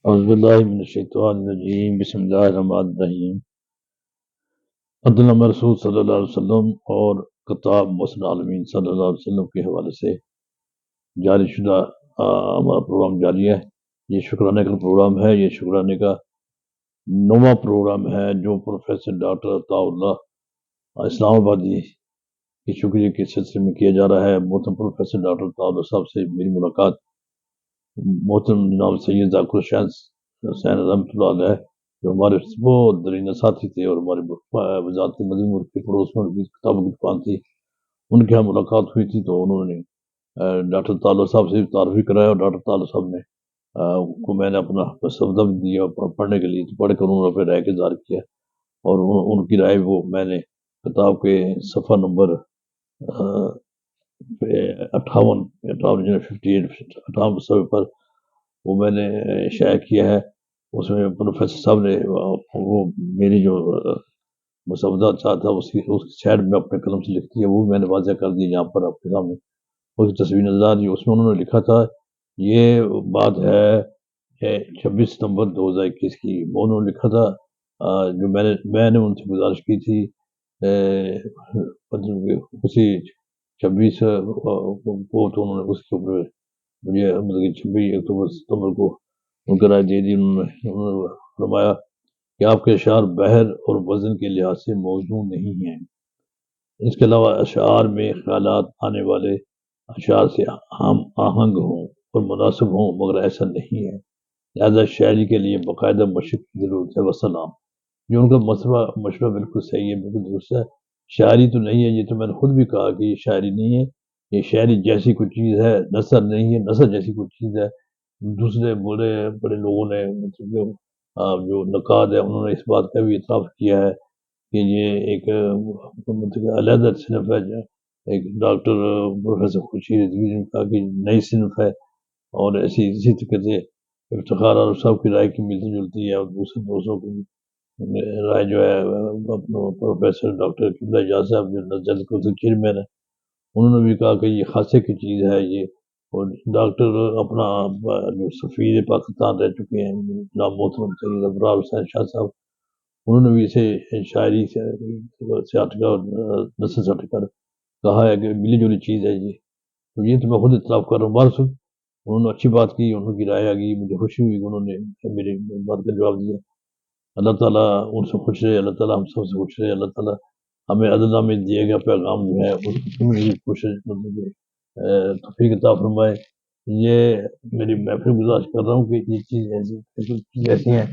اعوذ باللہ من الشیطان الرجیم، بسم اللہ الرحمن الرحیم۔ عبداللہ رسول صلی اللہ علیہ وسلم اور کتاب محسن عالمین صلی اللہ علیہ وسلم کے حوالے سے جاری شدہ ہمارا پروگرام جاری ہے۔ یہ شکرانے کا پروگرام ہے، یہ شکرانے کا نواں پروگرام ہے جو پروفیسر ڈاکٹر عطا اللہ اسلام آبادی کے شکریہ کے سلسلے میں کیا جا رہا ہے۔ محترم پروفیسر ڈاکٹر عطا اللہ صاحب سے میری ملاقات محترم جناب سید ذاکر حسین رحمۃ اللہ علیہ، جو ہمارے بہت درینہ ساتھی تھے اور ہمارے وزارت مدنی کے پڑوس میں بھی کتابوں کی دکان تھی، ان کے یہاں ملاقات ہوئی تھی تو انہوں نے ڈاکٹر تعالیٰ صاحب سے تعارف بھی کرایا، اور ڈاکٹر تعالیٰ صاحب نے کو میں نے اپنا سبدہ بھی دیا پڑھنے کے لیے، تو پڑھ کر انہوں نے اپنے رائے کا اظہار کیا، اور ان کی رائے وہ میں نے کتاب کے صفحہ نمبر 58 صفحے پر وہ میں نے شائع کیا ہے۔ اس میں پروفیسر صاحب نے وہ میری جو مسودہ تھا اس کی سائڈ میں اپنے قلم سے لکھتی ہے، وہ بھی میں نے واضح کر دیا یہاں پر آپ کے سامنے، اس کی تصویر نظر آ رہی ہے۔ اس میں انہوں نے لکھا تھا، یہ بات ہے 26 ستمبر 2021 کی، انہوں نے لکھا تھا جو میں نے ان سے گزارش کی تھی اسی 26 کو، تو انہوں نے اس کے اوپر مجھے مطلب 26 اکتوبر ستمبر کو ان کو رائے دے دی۔ انہوں نے فرمایا کہ آپ کے اشعار بحر اور وزن کے لحاظ سے موزوں نہیں ہیں، اس کے علاوہ اشعار میں خیالات آنے والے اشعار سے ہم آہنگ ہوں اور مناسب ہوں، مگر ایسا نہیں ہے، لہذا شاعری کے لیے باقاعدہ مشق کی ضرورت ہے۔ وسلام۔ یہ ان کا مشورہ بالکل صحیح ہے، بالکل درست ہے۔ شاعری تو نہیں ہے، یہ تو میں نے خود بھی کہا کہ یہ شاعری نہیں ہے، یہ شاعری جیسی کوئی چیز ہے، نثر نہیں ہے، نثر جیسی کوئی چیز ہے۔ دوسرے بڑے لوگوں نے جو نقاد ہے انہوں نے اس بات کا بھی اعتراف کیا ہے کہ یہ ایک علیحدہ صنف ہے، ایک ڈاکٹر پروفیسر خورشید رضوی نے کہا کہ نئی صنف ہے، اور اسی طریقے سے افتخار عالم صاحب کی رائے کی ملتی جلتی ہے، اور دوسرے دوستوں کی رائے جو ہے اپنا پروفیسر ڈاکٹر قبلہ اجاز صاحب جو جلد کو چیئرمین ہے، انہوں نے بھی کہا کہ یہ خاصے کی چیز ہے یہ، اور ڈاکٹر اپنا جو سفیر پاکستان رہ چکے ہیں جناب محترم سید ابرار حسین شاہ صاحب، انہوں نے بھی اسے شاعری سے ہٹ کر نثر سے ہٹ کر کہا ہے کہ ملی جلی چیز ہے یہ، تو یہ تو میں خود اطلاع کر رہا ہوں۔ بات سن، انہوں نے اچھی بات کی، انہوں کی رائے آ گئی، مجھے خوشی ہوئی کہ انہوں نے میری بات کا جواب دیا۔ اللہ تعالیٰ ان سے خوش رہے، اللہ تعالیٰ ہم سب سے خوش رہے، اللہ تعالیٰ ہمیں عددہ میں دیے گیا پیغام جو ہے اس کی کوشش توفیق عطا فرمائے۔ یہ میری میں پھر گزارش کر رہا ہوں کہ یہ چیز ایسی ہیں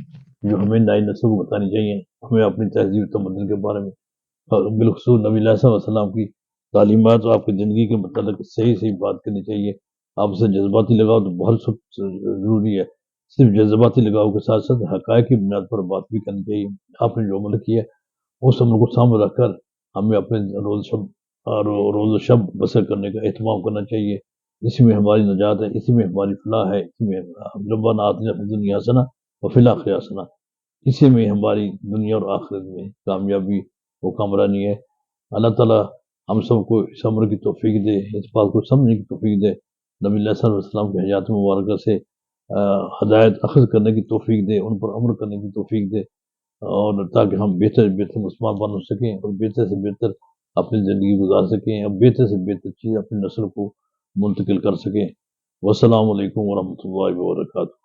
جو ہمیں نئی نسل کو بتانی چاہیے، ہمیں اپنی تہذیب تمدن کے بارے میں، بالخصوص نبی علیہ السلام کی تعلیمات اور آپ کی زندگی کے متعلق صحیح بات کرنی چاہیے۔ آپ اسے جذباتی لگاؤ تو بہت ضروری ہے، صرف جذباتی لگاؤ کے ساتھ ساتھ حقائق کی بنیاد پر بات بھی کرنی چاہیے۔ آپ نے جو عمل کیا اس عمل کو سامنے رکھ کر ہمیں اپنے روز و شب بسر کرنے کا اہتمام کرنا چاہیے، اسی میں ہماری نجات ہے، اسی میں ہماری فلاح ہے، اسی میں ربنا آتنا فی الدنیا حسنہ وفی الآخرۃ حسنہ، اسی میں ہماری دنیا اور آخرت میں کامیابی و کامرانی ہے۔ اللہ تعالیٰ ہم سب کو اس عمر کی توفیق دے، اس بات کو سمجھنے کی توفیق دے، نبی اللہ صلی اللہ علیہ وسلم کی حیات مبارکہ سے ہدایت اخذ کرنے کی توفیق دے، ان پر عمل کرنے کی توفیق دے، اور تاکہ ہم بہتر مسلمان بن سکیں اور بہتر سے بہتر اپنی زندگی گزار سکیں، اور بہتر سے بہتر چیز اپنی نسل کو منتقل کر سکیں۔ والسلام علیکم ورحمۃ اللہ وبرکاتہ۔